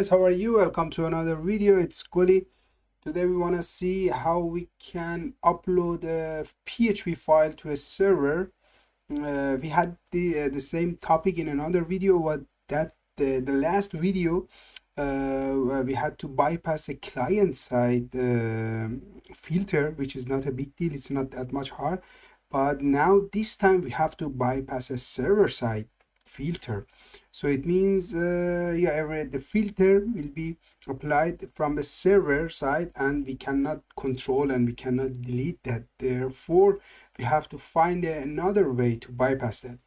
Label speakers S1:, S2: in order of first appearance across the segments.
S1: guys, how are you? Welcome to another video. It's Goli. Today we want to see how we can upload a PHP file to a server. We had the same topic in another video. The last video we had to bypass a client side filter, which is not a big deal. It's not that much hard. But now this time we have to bypass a server side filter. So it means the filter will be applied from the server side, and we cannot control and we cannot delete that. Therefore we have to find another way to bypass that.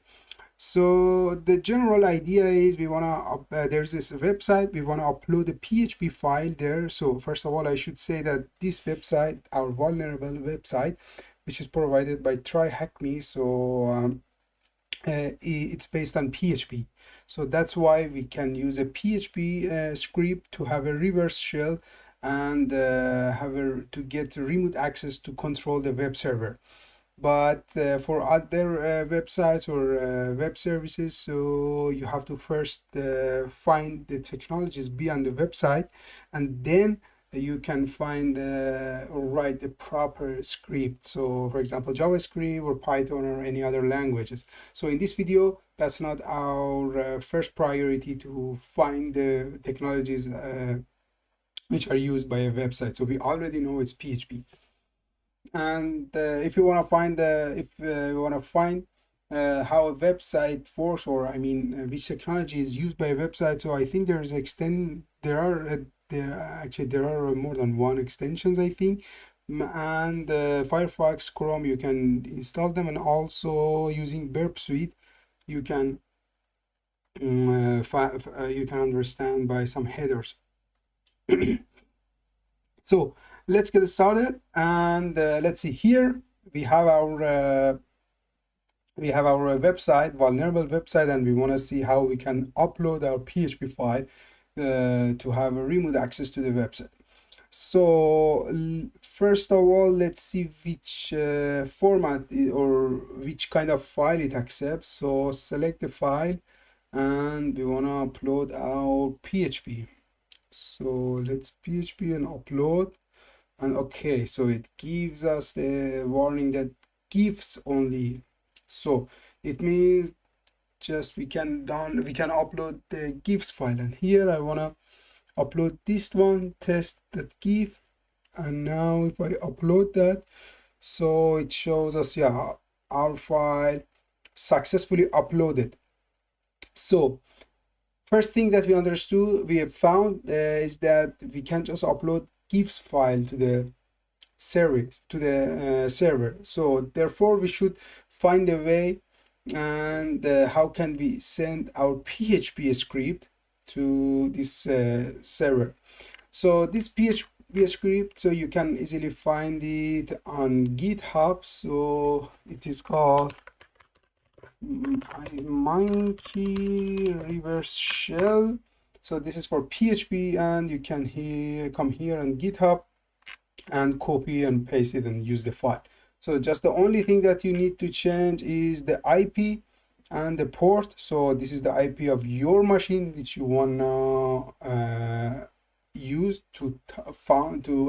S1: So the general idea is we want to there's this website, we want to upload a PHP file there. So first of all, I should say that this website, our vulnerable website, which is provided by TryHackMe, so it's based on PHP. So that's why we can use a PHP script to have a reverse shell and to get remote access to control the web server. But for other websites or web services, so you have to first find the technologies beyond the website, and then you can find or write the proper script. So for example, JavaScript or Python or any other languages. So in this video, that's not our first priority to find the technologies which are used by a website. So we already know it's PHP. And if you want to find how a website works, or which technology is used by a website, so I think there are more than one extensions, I think, and Firefox, Chrome, you can install them, and also using Burp Suite you can you can understand by some headers. So let's get started, and let's see. Here we have our website, vulnerable website, and we want to see how we can upload our PHP file to have a remote access to the website. So first of all, let's see which format or which kind of file it accepts. So select the file, and we want to upload our PHP. So let's PHP and upload, and okay, so it gives us the warning that GIFs only. So it means just we can upload the GIFs file, and here I want to upload this one, test.gif, and now if I upload that, so it shows us, yeah, our file successfully uploaded. So first thing that we have found is that we can just upload GIFs file to the server. So therefore we should find a way, and how can we send our PHP script to this server. So this PHP script, so you can easily find it on GitHub. So it is called monkey reverse shell. So this is for PHP, and you can come here on GitHub and copy and paste it and use the file. So just the only thing that you need to change is the IP and the port. So this is the IP of your machine which you wanna use to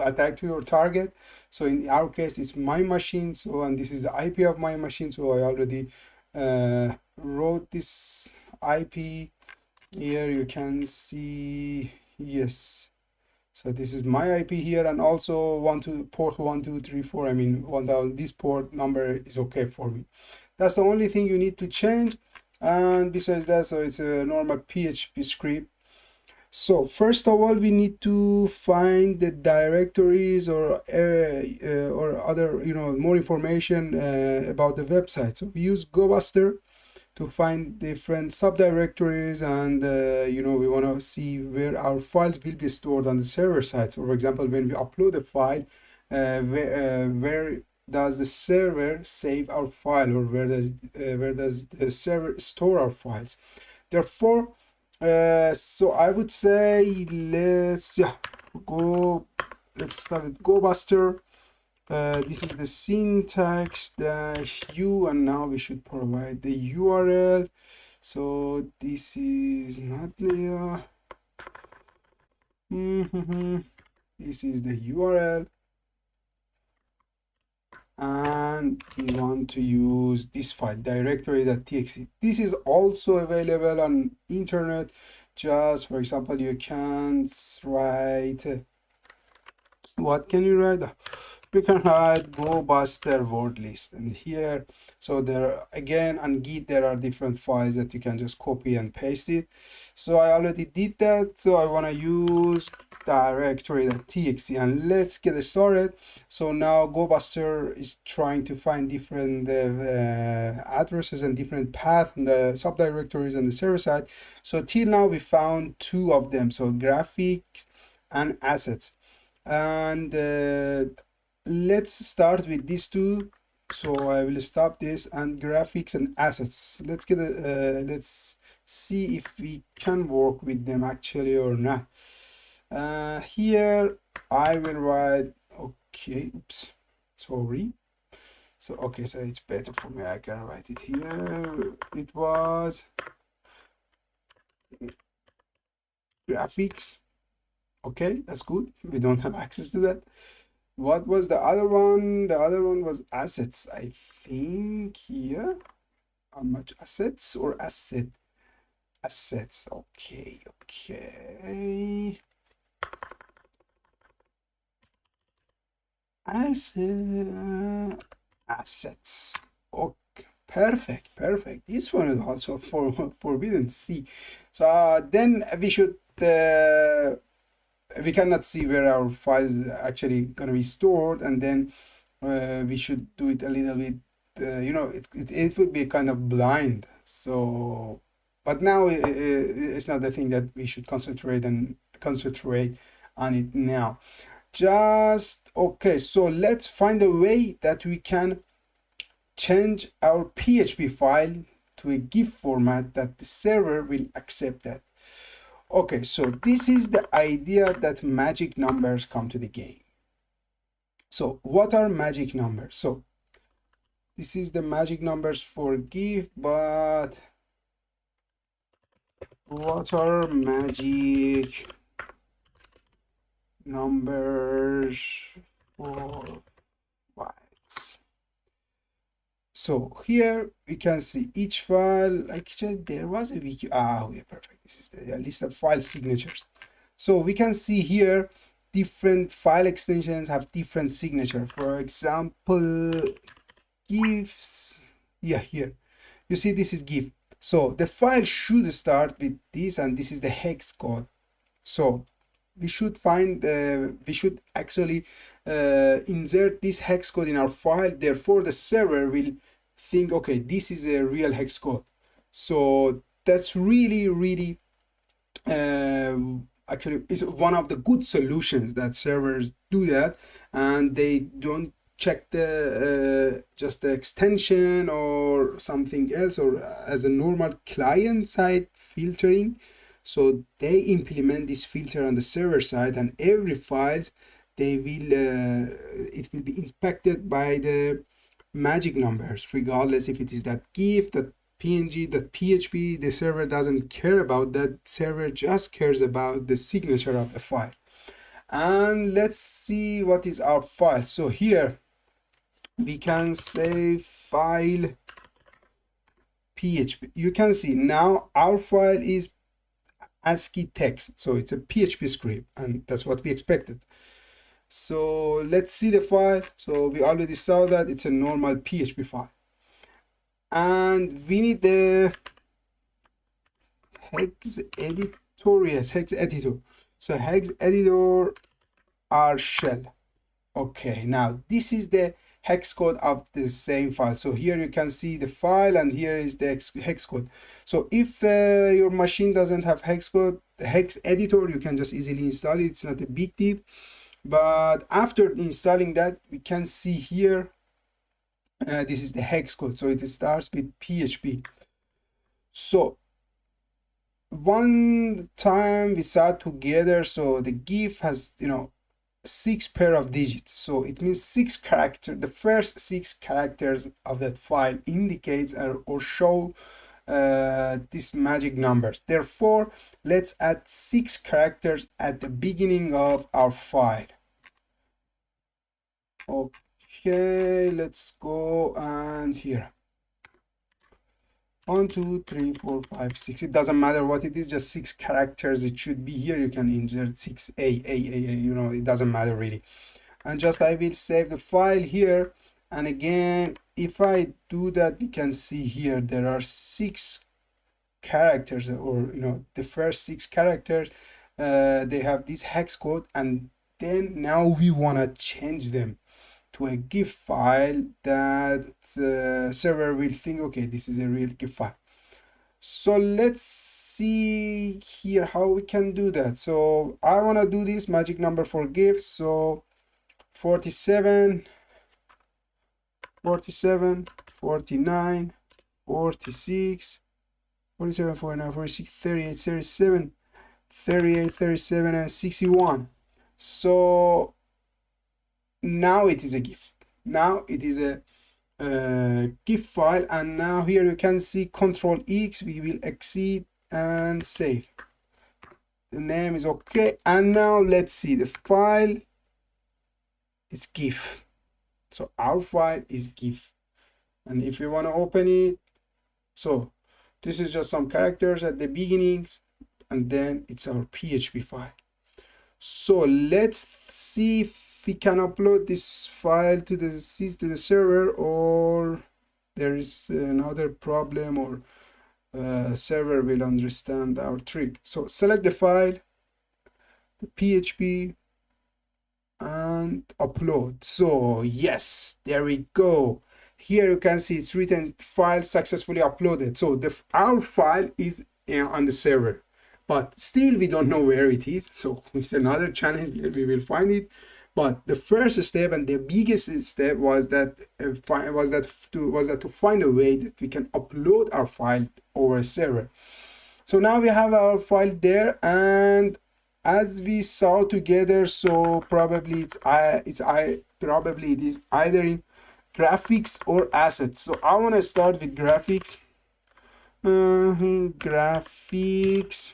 S1: attack to your target. So in our case, it's my machine. So, and this is the IP of my machine. So I already wrote this IP. Here you can see, yes. So this is my IP here, and also port 1234. 1000. This port number is okay for me. That's the only thing you need to change. And besides that, so it's a normal PHP script. So first of all, we need to find the directories or other, more information about the website. So we use GoBuster to find different subdirectories, and we want to see where our files will be stored on the server side. So for example, when we upload a file, where does the server save our file, or where does the server store our files? Therefore, so I would say let's start with GoBuster. This is the syntax -u, and now we should provide the URL. So this is not there. This is the URL, and we want to use this file, directory.txt. This is also available on internet. Just for example, you can write, what can you write? You can write go buster word list, and here, so there again on Git there are different files that you can just copy and paste it. So I already did that, so I want to use directory.txt, and let's get started. So now GoBuster is trying to find different addresses and different paths in the subdirectories on the server side. So till now we found two of them, so graphics and assets. And let's start with these two. So I will stop this, and graphics and assets. Let's get let's see if we can work with them actually or not. Here I will write, okay, oops, sorry. So okay, so it's better for me, I can write it here. It was graphics. Okay, that's good. We don't have access to that. What was the other one? The other one was assets, I think. Here, how much assets or asset? Assets. Okay, okay. Assets. Okay, perfect, perfect. This one is also for forbidden C. So then we should. We cannot see where our files actually gonna be stored, and then we should do it a little bit, you know, it would be kind of blind. So but now it's not the thing that we should concentrate on it now. Just okay, so let's find a way that we can change our PHP file to a GIF format that the server will accept that. Okay, so this is the idea that magic numbers come to the game. So what are magic numbers? So this is the magic numbers for GIF, but what are magic numbers for bytes? So here we can see each file. Actually, there was a wiki. Okay, perfect. This is the list of file signatures. So we can see here different file extensions have different signature. For example, GIFs. Yeah, here you see this is GIF. So the file should start with this, and this is the hex code. So we should find, we should actually insert this hex code in our file. Therefore, the server will think, okay, this is a real hex code. So that's really actually is one of the good solutions that servers do that, and they don't check the just the extension or something else, or as a normal client side filtering. So they implement this filter on the server side, and every files they will it will be inspected by the magic numbers, regardless if it is that GIF, that PNG, that PHP. The server doesn't care about that. Server just cares about the signature of the file. And let's see what is our file. So here we can say file PHP. You can see now our file is ASCII text, so it's a PHP script, and that's what we expected. So let's see the file. So we already saw that it's a normal PHP file, and we need the hex editor. Yes, hex editor. So hex editor R shell. Okay, now this is the hex code of the same file. So here you can see the file, and here is the hex code. So if your machine doesn't have hex code, the hex editor, you can just easily install it. It's not a big deal. But after installing that, we can see here, this is the hex code. So it starts with PHP. So one time we saw together, so the GIF has, you know, 6 pair of digits, so it means 6 characters. The first 6 characters of that file indicates or show these magic numbers. Therefore, let's add 6 characters at the beginning of our file. Okay, let's go and here 1 2 3 4 5 6. It doesn't matter what it is, just 6 characters it should be here. You can insert 6 a, you know, it doesn't matter really. And just I will save the file here, and again if I do that, we can see here there are 6 characters, or you know, the first 6 characters, they have this hex code, and then now we want to change them to a GIF file that server will think, okay, this is a real GIF file. So let's see here how we can do that. So I want to do this magic number for GIF. So 47, 47, 49, 46, 47, 49, 46, 38, 37, 38, 37, and 61. So now it is a GIF. Now it is a GIF file, and now here you can see Control X, we will exit and save. The name is okay, and now let's see the file. It's GIF. So our file is GIF, and if you want to open it, so this is just some characters at the beginnings, and then it's our PHP file. So let's see if we can upload this file to the server, or there is another problem, or server will understand our trick. So select the file, the PHP, and upload. So yes, there we go. Here you can see it's written file successfully uploaded. So our file is on the server, but still we don't know where it is. So it's another challenge that we will find it. But the first step and the biggest step was that to find a way that we can upload our file over a server. So now we have our file there, and as we saw together, so probably it is either in graphics or assets. So I want to start with graphics, graphics,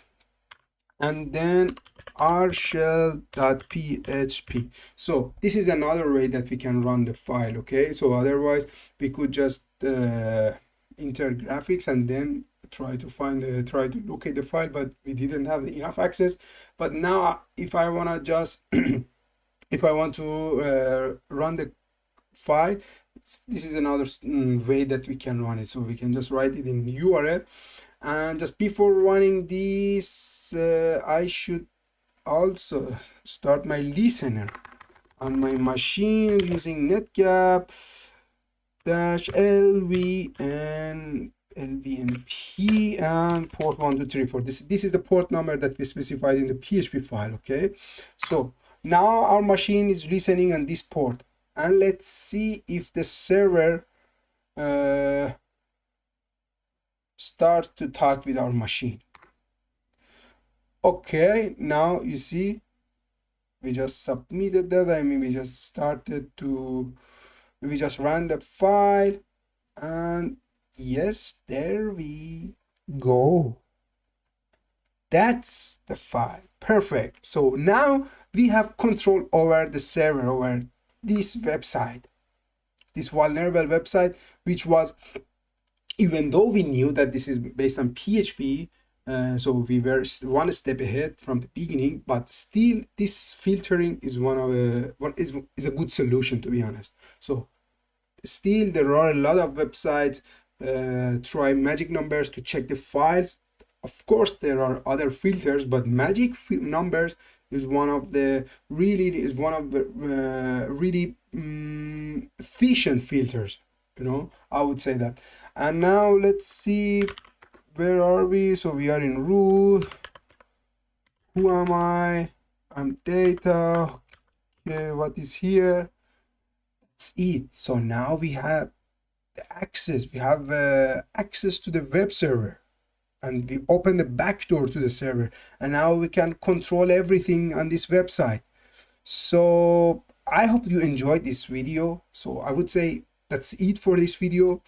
S1: and then rshell.php. So this is another way that we can run the file. Okay, so otherwise we could just enter graphics and then try to locate the file, but we didn't have enough access. But now if I want to just if I want to run the file, this is another way that we can run it. So we can just write it in URL, and just before running this, I should also start my listener on my machine using netgap -lvnp and port 1234. This is the port number that we specified in the PHP file. Okay, so now our machine is listening on this port, and let's see if the server starts to talk with our machine. Okay, now you see we just submitted that. I mean, we just ran the file, and yes, there we go. That's the file. Perfect. So now we have control over the server, over this website, this vulnerable website, which was, even though we knew that this is based on PHP, so we were one step ahead from the beginning, but still this filtering is is a good solution, to be honest. So still there are a lot of websites try magic numbers to check the files. Of course there are other filters, but magic numbers is one of the really efficient filters, you know, I would say that. And now let's see, where are we? So we are in root. Who am I? I'm data. Okay, what is here? That's it. So now we have the access. We have access to the web server, and we open the backdoor to the server, and now we can control everything on this website. So I hope you enjoyed this video. So I would say that's it for this video.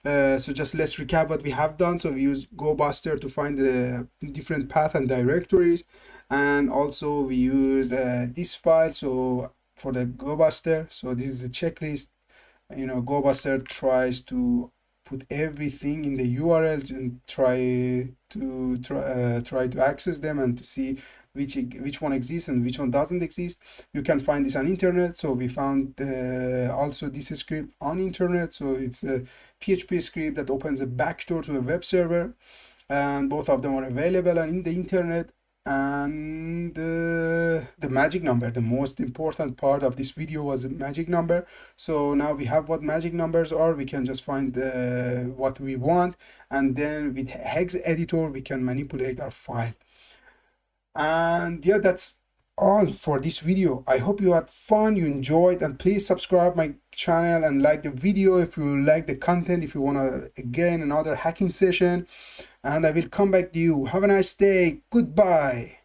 S1: So just let's recap what we have done. So we use GoBuster to find the different path and directories, and also we use this file. So for the GoBuster, so this is a checklist. GoBuster tries to put everything in the URL and try to access them and to see which one exists and which one doesn't exist. You can find this on internet. So we found also this script on internet. So it's a PHP script that opens a backdoor to a web server, and both of them are available on the internet. And the magic number, the most important part of this video, was a magic number. So now we have what magic numbers are. We can just find what we want, and then with hex editor we can manipulate our file. And yeah, that's all for this video. I hope you had fun, you enjoyed, and please subscribe my channel and like the video if you like the content, if you want to again another hacking session, and I will come back to you. Have a nice day. Goodbye.